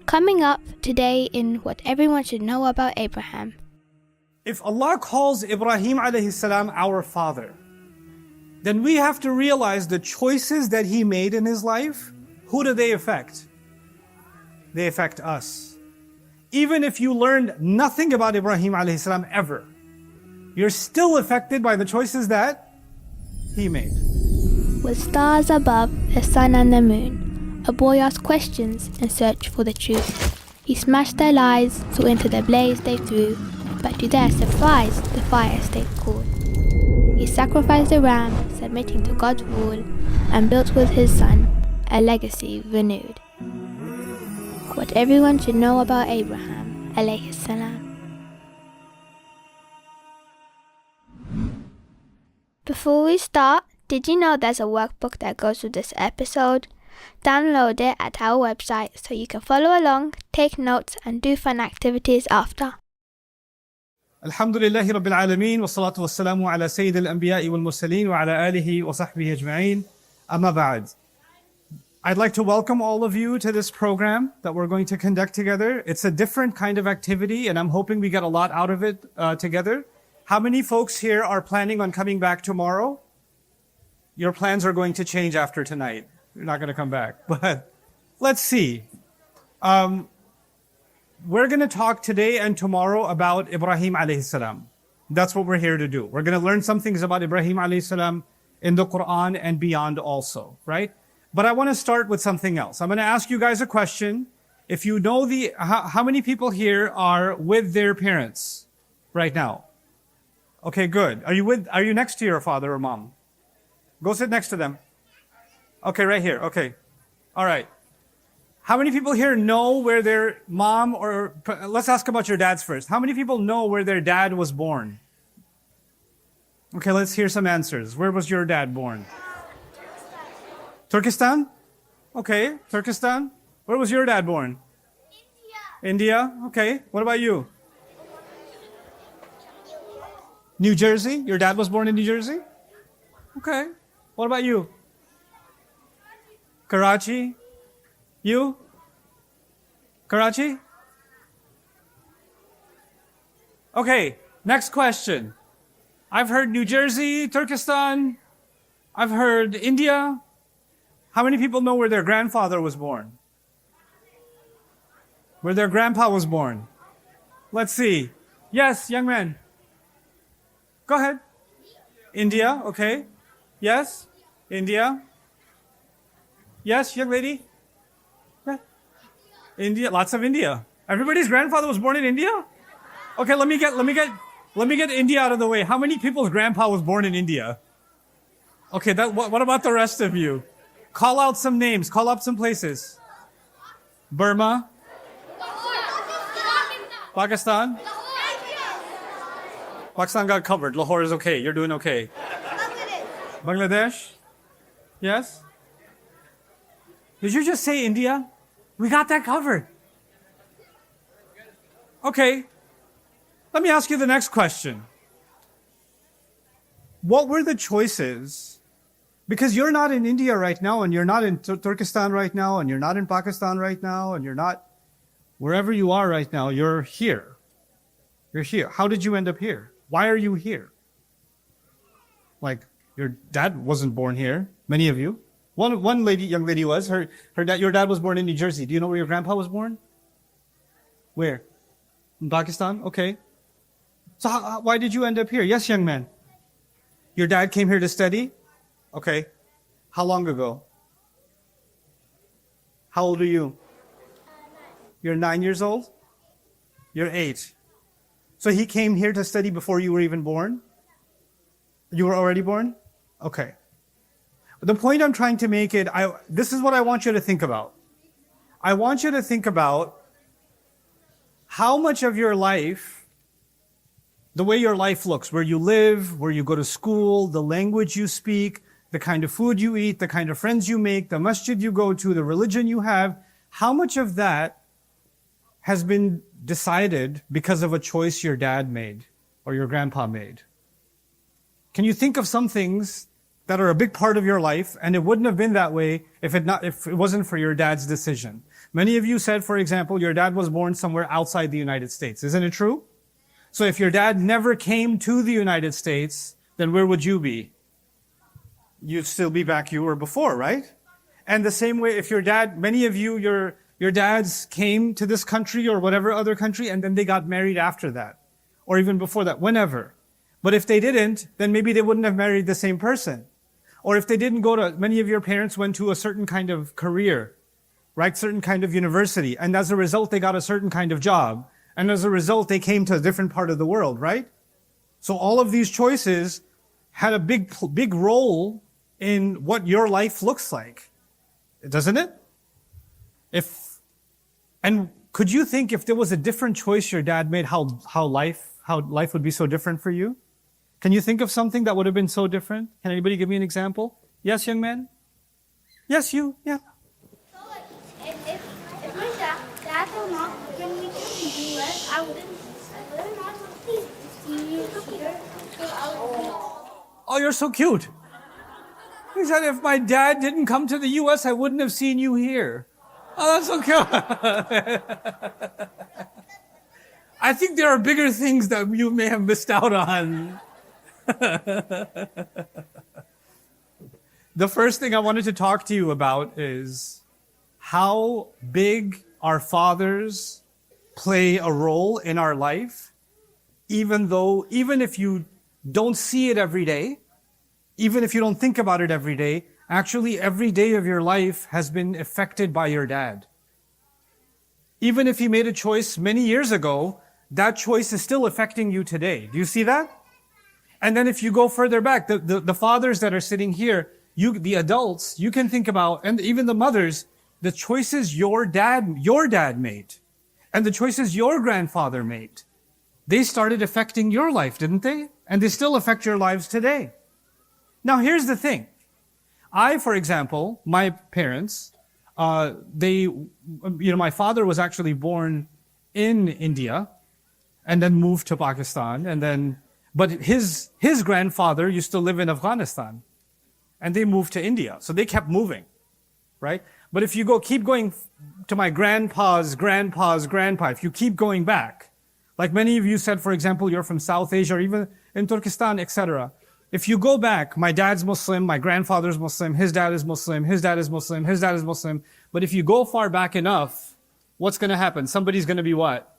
Coming up today in What Everyone Should Know About Abraham. If Allah calls Ibrahim alayhi salam our father, then we have to realize the choices that he made in his life, who do they affect? They affect us. Even if you learned nothing about Ibrahim alayhi salam ever, you're still affected by the choices that he made. With stars above, the sun and the moon, a boy asked questions in search for the truth. He smashed their lies, so into the blaze they threw, but to their surprise, the fire stayed cool. He sacrificed a ram, submitting to God's rule, and built with his son a legacy renewed. What everyone should know about Abraham alayhi salam. Before we start, did you know there's a workbook that goes with this episode? Download it at our website so you can follow along, take notes, and do fun activities after. Alhamdulillahi Rabbil Alameen, wa salatu wa salamu ala Sayyid al-Anbiya'i wal Mursaleen wa ala alihi wa sahbihi ajma'in. Amma ba'd. I'd like to welcome all of you to this program that we're going to conduct together. It's a different kind of activity, and I'm hoping we get a lot out of it together. How many folks here are planning on coming back tomorrow? Your plans are going to change after tonight. You're not going to come back. But let's see. We're going to talk today and tomorrow about Ibrahim alayhi salam. That's what we're here to do. We're going to learn some things about Ibrahim alayhi salam in the Quran and beyond also, right? But I want to start with something else. I'm going to ask you guys a question. If you know how many people here are with their parents right now? Okay, good. Are you next to your father or mom? Go sit next to them. Okay, right here. Okay. All right. How many people here know where their mom or, let's ask about your dads first. How many people know where their dad was born? Okay, let's hear some answers. Where was your dad born? Turkestan? Okay, Turkestan. Where was your dad born? India. Okay, what about you? New Jersey? Your dad was born in New Jersey? Okay. What about you? Karachi? You? Karachi? Okay, next question. I've heard New Jersey, Turkestan. I've heard India. How many people know where their grandfather was born? Where their grandpa was born? Let's see. Yes, young man. Go ahead. India, okay. Yes, India. Yes, young lady. Yeah. India, lots of India. Everybody's grandfather was born in India? Okay, let me get India out of the way. How many people's grandpa was born in India? Okay, what about the rest of you? Call out some names, call out some places. Burma? Pakistan? Pakistan got covered. Lahore is okay. You're doing okay. Bangladesh? Yes? Did you just say India? We got that covered. Okay. Let me ask you the next question. What were the choices? Because you're not in India right now, and you're not in Turkestan right now, and you're not in Pakistan right now, and you're not wherever you are right now, you're here. You're here. How did you end up here? Why are you here? Like, your dad wasn't born here. Many of you. One young lady was. Your dad was born in New Jersey. Do you know where your grandpa was born? Where? In Pakistan? Okay. So why did you end up here? Yes, young man. Your dad came here to study? Okay. How long ago? How old are you? You're 9 years old? You're 8. So he came here to study before you were even born? You were already born? Okay. The point I'm trying to make this is what I want you to think about. I want you to think about how much of your life, the way your life looks, where you live, where you go to school, the language you speak, the kind of food you eat, the kind of friends you make, the masjid you go to, the religion you have, how much of that has been decided because of a choice your dad made or your grandpa made? Can you think of some things that are a big part of your life, and it wouldn't have been that way if it wasn't for your dad's decision? Many of you said, for example, your dad was born somewhere outside the United States. Isn't it true? So if your dad never came to the United States, then where would you be? You'd still be back you were before, right? And the same way, if your dad, many of you, your dads came to this country or whatever other country, and then they got married after that. Or even before that, whenever. But if they didn't, then maybe they wouldn't have married the same person. Or if they didn't many of your parents went to a certain kind of career, right? Certain kind of university. And as a result, they got a certain kind of job. And as a result, they came to a different part of the world, right? So all of these choices had a big role in what your life looks like. Doesn't it? And could you think if there was a different choice your dad made, how life would be so different for you? Can you think of something that would have been so different? Can anybody give me an example? Yes, young man? Yes, you? Yeah. So, like, if my dad will not bring me to the US, I wouldn't not see you here. So I would Oh, you're so cute. He said, if my dad didn't come to the US, I wouldn't have seen you here. Oh, that's so cute. I think there are bigger things that you may have missed out on. The first thing I wanted to talk to you about is how big our fathers play a role in our life, even if you don't see it every day, even if you don't think about it every day, actually every day of your life has been affected by your dad. Even if he made a choice many years ago, that choice is still affecting you today. Do you see that? And then if you go further back, the fathers that are sitting here, the adults, you can think about, and even the mothers, the choices your dad made, and the choices your grandfather made, they started affecting your life, didn't they? And they still affect your lives today. Now here's the thing. For example, my parents, my father was actually born in India, and then moved to Pakistan, but his grandfather used to live in Afghanistan, and they moved to India. So they kept moving, right? But if you keep going to my grandpa's grandpa, if you keep going back, like many of you said, for example, you're from South Asia or even in Turkestan, etc. If you go back, my dad's Muslim, my grandfather's Muslim, his dad is Muslim, his dad is Muslim, his dad is Muslim. But if you go far back enough, what's going to happen? Somebody's going to be what?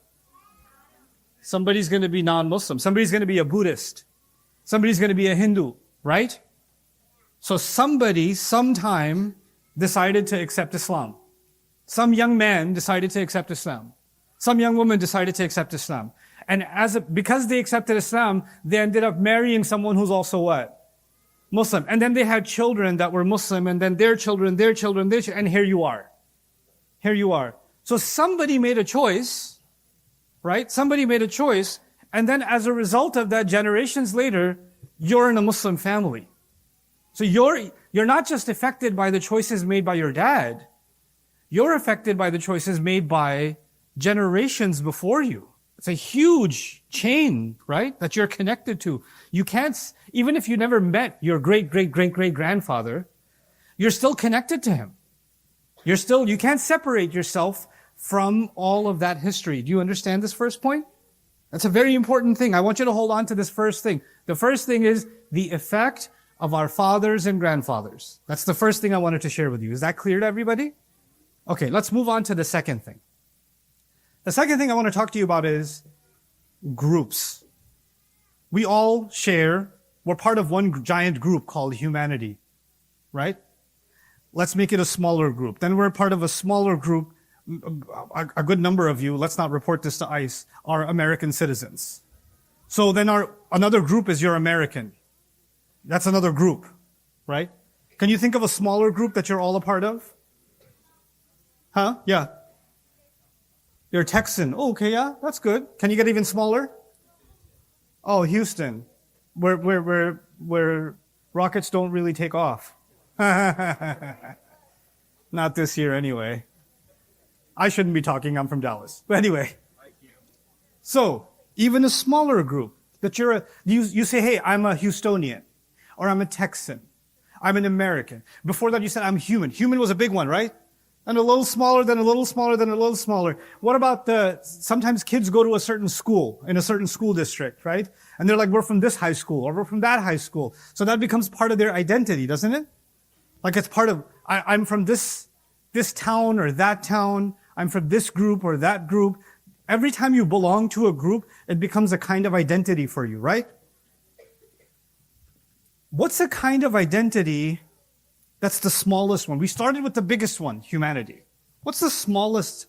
Somebody's going to be non-Muslim. Somebody's going to be a Buddhist. Somebody's going to be a Hindu, right? So somebody, sometime, decided to accept Islam. Some young man decided to accept Islam. Some young woman decided to accept Islam. And because they accepted Islam, they ended up marrying someone who's also what? Muslim. And then they had children that were Muslim, and then their children, and here you are. Here you are. So somebody made a choice, right? Somebody made a choice, and then as a result of that, generations later, you're in a Muslim family. So you're not just affected by the choices made by your dad, you're affected by the choices made by generations before you. It's a huge chain, right, that you're connected to. You can't, even if you never met your great-great-great-great-grandfather, you're still connected to him. You can't separate yourself from all of that history. Do you understand this first point? That's a very important thing. I want you to hold on to this first thing. The first thing is the effect of our fathers and grandfathers. That's the first thing I wanted to share with you. Is that clear to everybody? Okay, let's move on to the second thing. The second thing I want to talk to you about is groups. We all we're part of one giant group called humanity, right? Let's make it a smaller group. Then we're part of a smaller group. A good number of you, let's not report this to ICE, are American citizens. So then another group is you're American. That's another group, right? Can you think of a smaller group that you're all a part of? Huh? Yeah. You're Texan. Oh, okay, yeah, that's good. Can you get even smaller? Oh, Houston, where rockets don't really take off. Not this year anyway. I shouldn't be talking, I'm from Dallas. But anyway. So, even a smaller group, that you say, hey, I'm a Houstonian, or I'm a Texan, I'm an American. Before that you said, I'm human. Human was a big one, right? and a little smaller, then a little smaller, then a little smaller. What about sometimes kids go to a certain school, in a certain school district, right? And they're like, we're from this high school, or we're from that high school. So that becomes part of their identity, doesn't it? Like it's part of, I'm from this town or that town. I'm from this group or that group. Every time you belong to a group, it becomes a kind of identity for you, right? What's a kind of identity that's the smallest one? We started with the biggest one, humanity. What's the smallest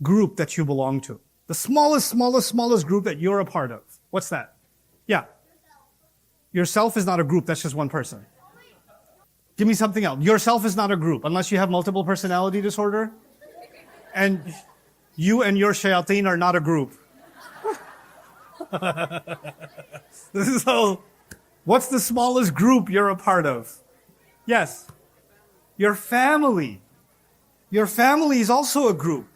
group that you belong to? The smallest group that you're a part of. What's that? Yeah. Yourself is not a group, that's just one person. Give me something else. Yourself is not a group, unless you have multiple personality disorder. And you and your shayateen are not a group. So, what's the smallest group you're a part of? Yes. Your family. Your family is also a group.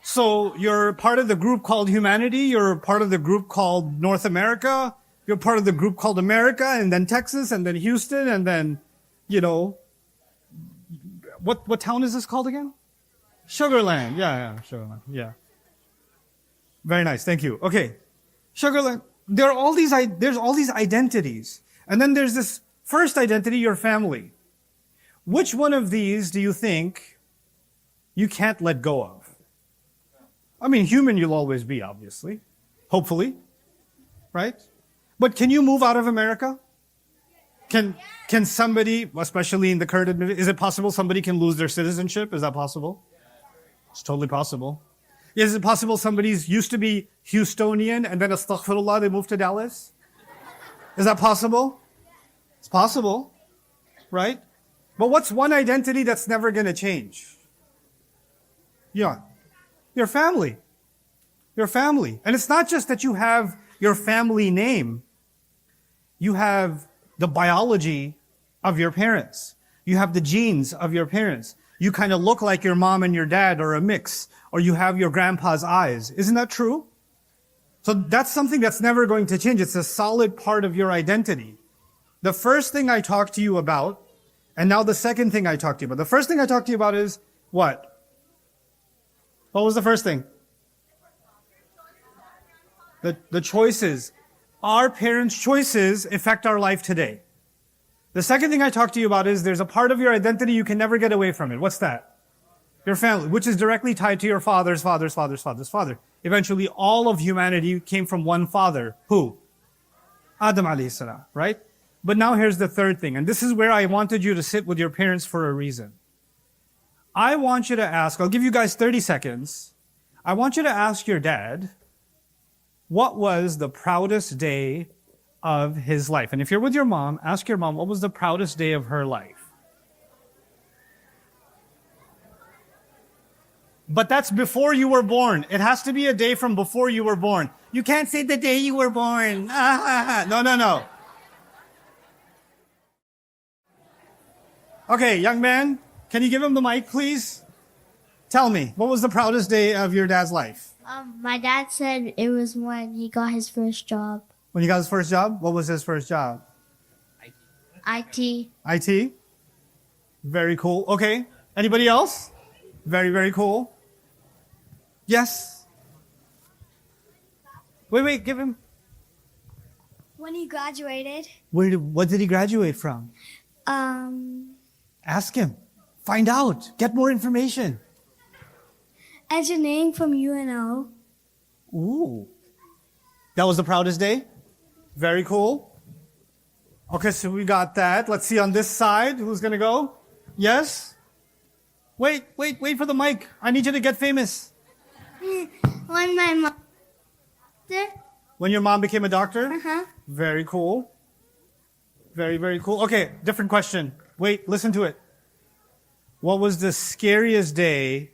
So you're part of the group called humanity, you're part of the group called North America, you're part of the group called America, and then Texas, and then Houston, and then, what town is this called again? Sugarland. Yeah, Sugarland. Yeah. Very nice. Thank you. Okay. Sugarland. There's all these identities. And then there's this first identity, your family. Which one of these do you think you can't let go of? I mean, human you'll always be, obviously. Hopefully. Right? But can you move out of America? Can somebody, especially in the current administration, is it possible somebody can lose their citizenship? Is that possible? It's totally possible. Is it possible somebody's used to be Houstonian and then astaghfirullah, they moved to Dallas? Is that possible? It's possible, right? But what's one identity that's never going to change? Yeah. Your family. Your family. And it's not just that you have your family name. You have the biology of your parents. You have the genes of your parents. You kind of look like your mom and your dad or a mix, or you have your grandpa's eyes. Isn't that true? So that's something that's never going to change. It's a solid part of your identity. The first thing I talked to you about, and now the second thing I talked to you about. The first thing I talked to you about is what? What was the first thing? The choices. Our parents' choices affect our life today. The second thing I talked to you about is there's a part of your identity you can never get away from it. What's that? Your family, which is directly tied to your father's father. Eventually, all of humanity came from one father. Who? Adam alayhi salam, right? But now here's the third thing, and this is where I wanted you to sit with your parents for a reason. I want you to ask, I'll give you guys 30 seconds. I want you to ask your dad, what was the proudest day of his life? And if you're with your mom, ask your mom, what was the proudest day of her life? But that's before you were born. It has to be a day from before you were born. You can't say the day you were born. No. Okay, young man, can you give him the mic, please? Tell me, what was the proudest day of your dad's life? My dad said it was when he got his first job. When he got his first job? What was his first job? IT. IT? Very cool. Okay. Anybody else? Very, very cool. Yes? Wait, give him. When he graduated. What did he graduate from? Ask him. Find out. Get more information. Engineering from UNO. Ooh. That was the proudest day? Very cool. Okay, so we got that. Let's see on this side. Who's going to go? Yes? Wait for the mic. I need you to get famous. When my mom... When your mom became a doctor? Uh-huh. Very cool. Very, very cool. Okay, different question. Wait, listen to it. What was the scariest day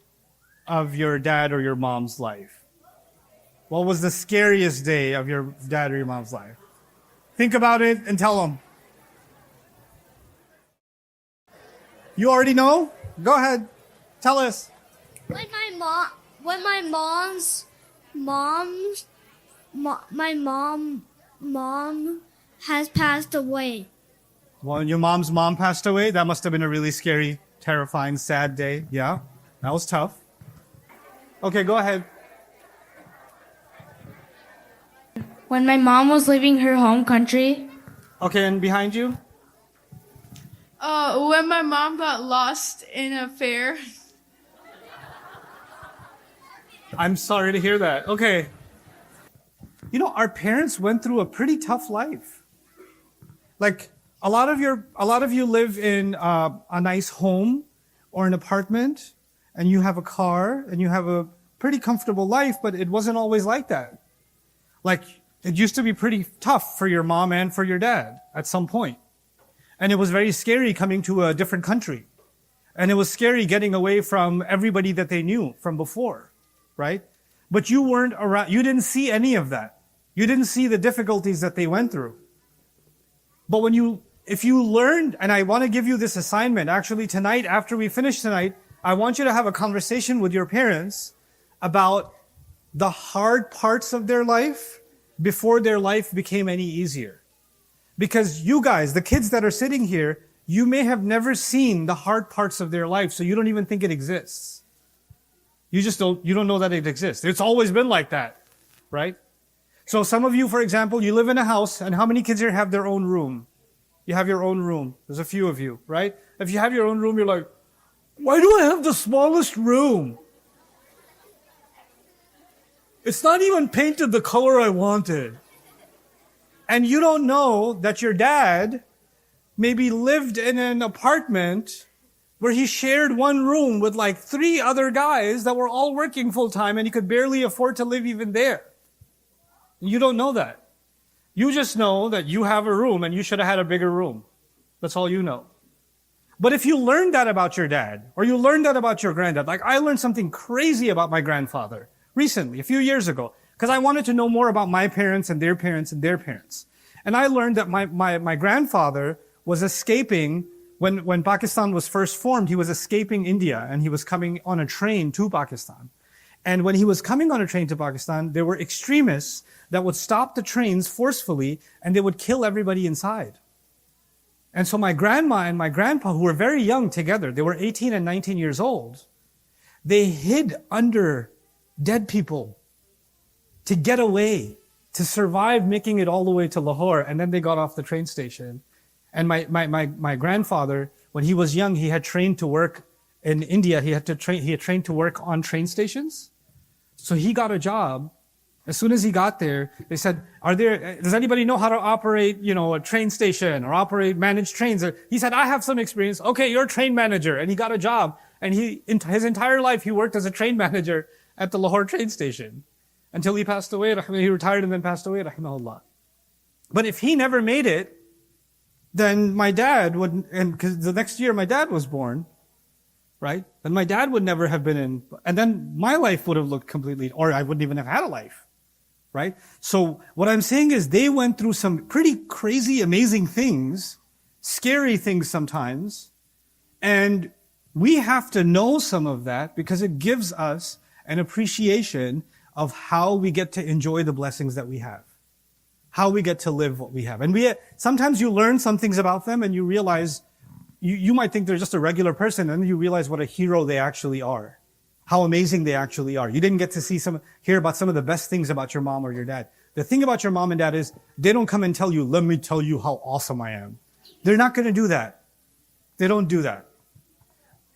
of your dad or your mom's life? What was the scariest day of your dad or your mom's life? Think about it and tell them. You already know? Go ahead. Tell us. My mom has passed away. Well, your mom's mom passed away? That must have been a really scary terrifying, sad day. Yeah, that was tough. Okay, go ahead. When my mom was leaving her home country. Okay, and behind you? When my mom got lost in a fair. I'm sorry to hear that. Okay. You know, our parents went through a pretty tough life. Like, a lot of you live in a nice home or an apartment, and you have a car, and you have a pretty comfortable life, but it wasn't always like that. Like, it used to be pretty tough for your mom and for your dad at some point. And it was very scary coming to a different country. And it was scary getting away from everybody that they knew from before, right? But you weren't around, you didn't see any of that. You didn't see the difficulties that they went through. But if you learned, and I want to give you this assignment, actually tonight, after we finish tonight, I want you to have a conversation with your parents about the hard parts of their life before their life became any easier. Because you guys, the kids that are sitting here, you may have never seen the hard parts of their life, so you don't even think it exists. You don't know that it exists. It's always been like that, right? So some of you, for example, you live in a house, and how many kids here have their own room? You have your own room. There's a few of you, right? If you have your own room, you're like, why do I have the smallest room? It's not even painted the color I wanted. And you don't know that your dad maybe lived in an apartment where he shared one room with like 3 other guys that were all working full time, and he could barely afford to live even there. You don't know that. You just know that you have a room and you should have had a bigger room. That's all you know. But if you learned that about your dad, or you learned that about your granddad, like I learned something crazy about my grandfather recently, a few years ago, because I wanted to know more about my parents and their parents and their parents. And I learned that my grandfather was escaping, when Pakistan was first formed, he was escaping India, and he was coming on a train to Pakistan. And when he was coming on a train to Pakistan, there were extremists that would stop the trains forcefully, and they would kill everybody inside. And so my grandma and my grandpa, who were very young together, they were 18 and 19 years old, they hid under dead people to get away, to survive making it all the way to Lahore, and then they got off the train station. And my grandfather, when he was young, he had trained to work in India. He had trained to work on train stations. So he got a job. As soon as he got there, they said, does anybody know how to operate, a train station or manage trains? He said, I have some experience. Okay, you're a train manager. And he got a job. And his entire life, he worked as a train manager at the Lahore train station until he passed away. He retired and then passed away, rahimahullah. But if he never made it, then my dad would, and because the next year my dad was born, right? Then my dad would never have been in, and then my life would have looked completely, or I wouldn't even have had a life, right? So what I'm saying is they went through some pretty crazy, amazing things, scary things sometimes, and we have to know some of that because it gives us an appreciation of how we get to enjoy the blessings that we have, how we get to live what we have. And sometimes you learn some things about them and you realize, you might think they're just a regular person, and then you realize what a hero they actually are, how amazing they actually are. You didn't get to hear about some of the best things about your mom or your dad. The thing about your mom and dad is they don't come and tell you, let me tell you how awesome I am. They're not going to do that. They don't do that.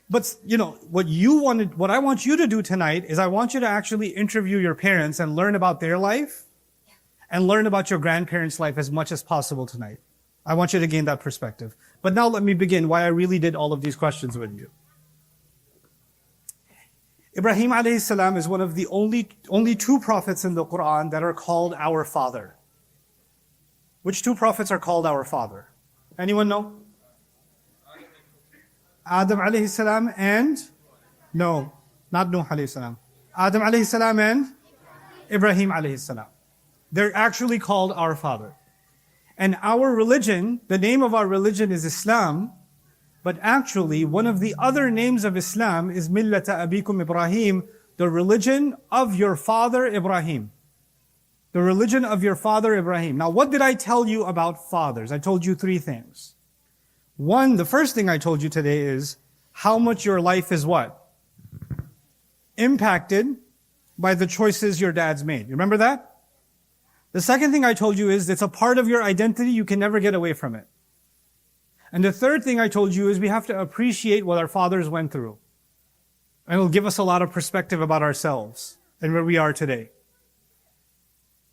But, what I want you to do tonight is I want you to actually interview your parents and learn about their life and learn about your grandparents' life as much as possible tonight. I want you to gain that perspective. But now let me begin why I really did all of these questions with you. Ibrahim alayhi salam is one of the only 2 prophets in the Quran that are called our father. Which 2 prophets are called our father? Anyone know? Adam alayhi salam and? No, not Nuh alayhi salam. Adam alayhi salam and Ibrahim alayhi salam. They're actually called our father. And our religion, the name of our religion is Islam, but actually one of the other names of Islam is Millata Abikum Ibrahim, the religion of your father Ibrahim. The religion of your father Ibrahim. Now what did I tell you about fathers? I told you 3 things. 1, the first thing I told you today is how much your life is what? Impacted by the choices your dad's made. You remember that? The second thing I told you is it's a part of your identity. You can never get away from it. And the third thing I told you is we have to appreciate what our fathers went through. And it'll give us a lot of perspective about ourselves and where we are today.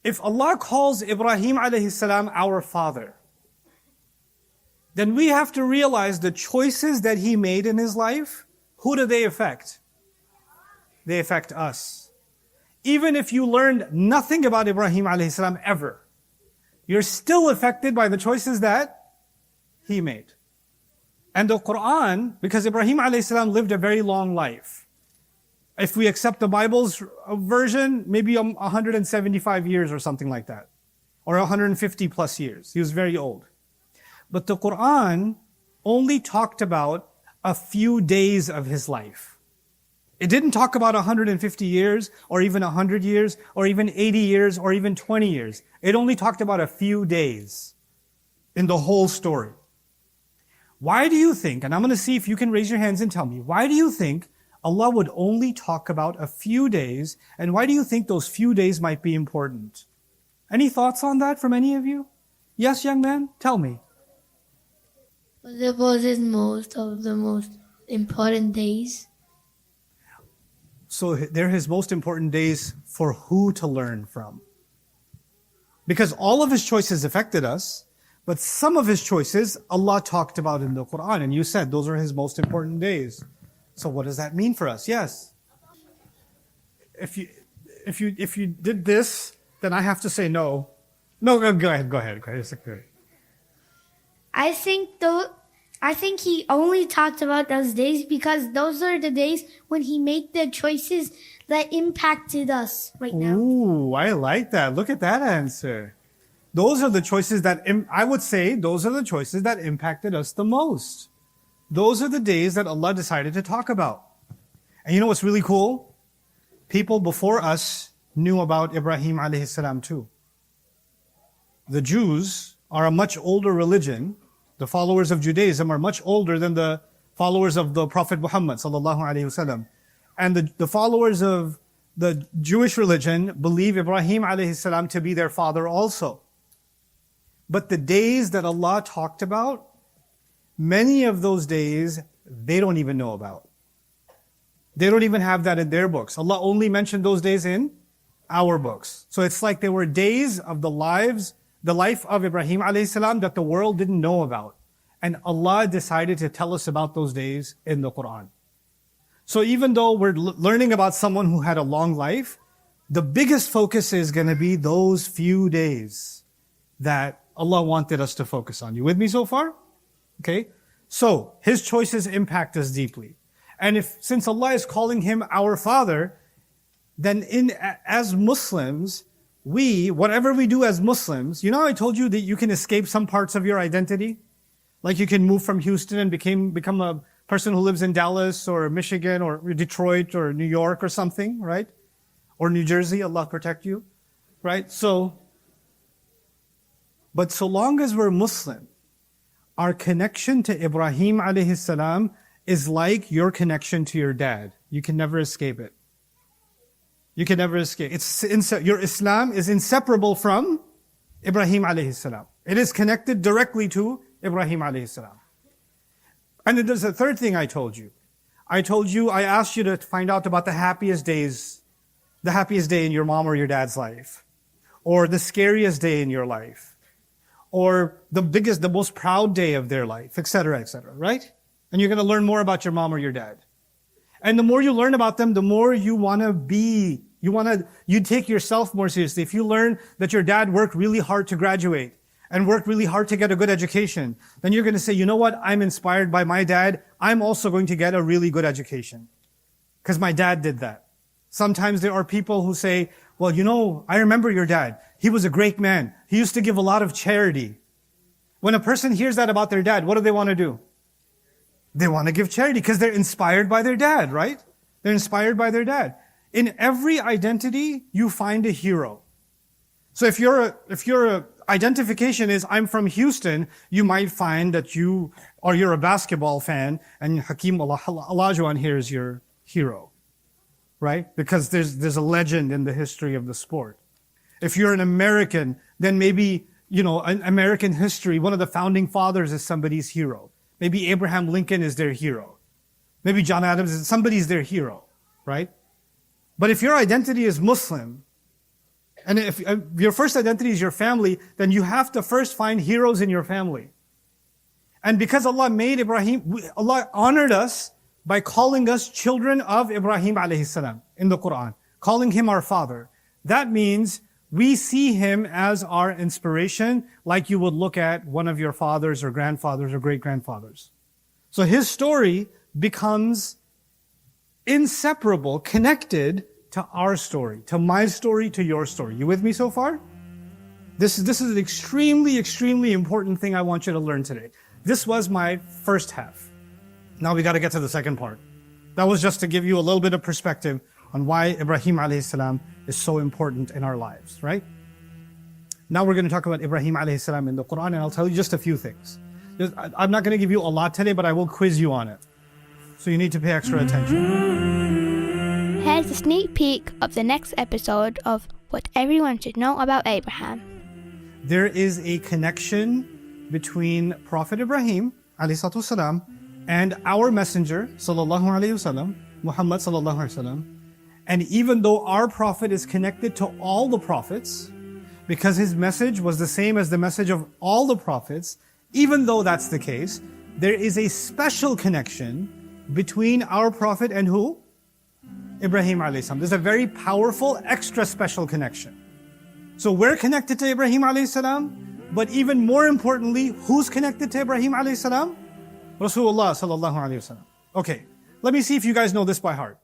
If Allah calls Ibrahim alayhi salam our father, then we have to realize the choices that he made in his life, who do they affect? They affect us. Even if you learned nothing about Ibrahim alayhi salam ever, you're still affected by the choices that he made. And the Quran, because Ibrahim alayhi salam lived a very long life. If we accept the Bible's version, maybe 175 years or something like that. Or 150 plus years. He was very old. But the Quran only talked about a few days of his life. It didn't talk about 150 years, or even 100 years, or even 80 years, or even 20 years. It only talked about a few days in the whole story. Why do you think, and I'm going to see if you can raise your hands and tell me, why do you think Allah would only talk about a few days, and why do you think those few days might be important? Any thoughts on that from any of you? Yes, young man? Tell me. Well, it was most of the most important days. So they're his most important days for who to learn from. Because all of his choices affected us, but some of his choices Allah talked about in the Quran, and you said those are his most important days. So what does that mean for us? Yes. If you did this, then I have to say no. No, go ahead. It's okay. I think he only talked about those days because those are the days when he made the choices that impacted us right now. Ooh, I like that. Look at that answer. Those are the choices that, I would say, those are the choices that impacted us the most. Those are the days that Allah decided to talk about. And you know what's really cool? People before us knew about Ibrahim alayhi salam too. The Jews are a much older religion. The followers of Judaism are much older than the followers of the Prophet Muhammad sallallahu alaihi wasallam. And the followers of the Jewish religion believe Ibrahim alayhi salam to be their father also. But the days that Allah talked about, many of those days, they don't even know about. They don't even have that in their books. Allah only mentioned those days in our books. So it's like they were days of the life of Ibrahim alayhi salam that the world didn't know about. And Allah decided to tell us about those days in the Quran. So even though we're learning about someone who had a long life, the biggest focus is going to be those few days that Allah wanted us to focus on. You with me so far? Okay? So, his choices impact us deeply. And since Allah is calling him our father, then as Muslims, whatever we do as Muslims, you know I told you that you can escape some parts of your identity? Like you can move from Houston and become a person who lives in Dallas or Michigan or Detroit or New York or something, right? Or New Jersey, Allah protect you, right? But so long as we're Muslim, our connection to Ibrahim alayhi salam is like your connection to your dad. You can never escape it. You can never escape. Your Islam is inseparable from Ibrahim alayhi salam. It is connected directly to Ibrahim alayhi salam. And then there's a third thing I told you. I asked you to find out about the happiest day in your mom or your dad's life. Or the scariest day in your life. Or the most proud day of their life, etc., right? And you're going to learn more about your mom or your dad. And the more you learn about them, the more you take yourself more seriously. If you learn that your dad worked really hard to graduate and worked really hard to get a good education, then you're going to say, you know what? I'm inspired by my dad. I'm also going to get a really good education. Because my dad did that. Sometimes there are people who say, well, you know, I remember your dad. He was a great man. He used to give a lot of charity. When a person hears that about their dad, what do they want to do? They want to give charity because they're inspired by their dad, right? They're inspired by their dad. In every identity, you find a hero. So if you're identification is, I'm from Houston, you might find that you're a basketball fan and Hakeem Olajuwon here is your hero, right? Because there's a legend in the history of the sport. If you're an American, then maybe, in American history, one of the founding fathers is somebody's hero. Maybe Abraham Lincoln is their hero. Maybe John Adams is somebody's their hero, right? But if your identity is Muslim, and if your first identity is your family, then you have to first find heroes in your family. And because Allah made Ibrahim, Allah honored us by calling us children of Ibrahim alayhi salam in the Quran, calling him our father. That means we see him as our inspiration, like you would look at one of your fathers or grandfathers or great-grandfathers. So his story becomes inseparable, connected to our story, to my story, to your story. You with me so far? This is an extremely, extremely important thing I want you to learn today. This was my first half. Now we got to get to the second part. That was just to give you a little bit of perspective on why Ibrahim alayhi salam is so important in our lives, right? Now we're going to talk about Ibrahim alayhi salam in the Quran, and I'll tell you just a few things. I'm not going to give you a lot today, but I will quiz you on it. So you need to pay extra attention. Here's a sneak peek of the next episode of What Everyone Should Know About Abraham. There is a connection between Prophet Ibrahim alayhi salam and our messenger sallallahu alayhi wasallam, Muhammad sallallahu alayhi wasallam. And even though our prophet is connected to all the prophets, because his message was the same as the message of all the prophets, even though that's the case, there is a special connection between our prophet and who? Ibrahim alayhi salam. There's a very powerful, extra special connection. So we're connected to Ibrahim alayhi salam, but even more importantly, who's connected to Ibrahim alayhi salam? Rasulullah sallallahu alayhi wasallam. Okay, let me see if you guys know this by heart.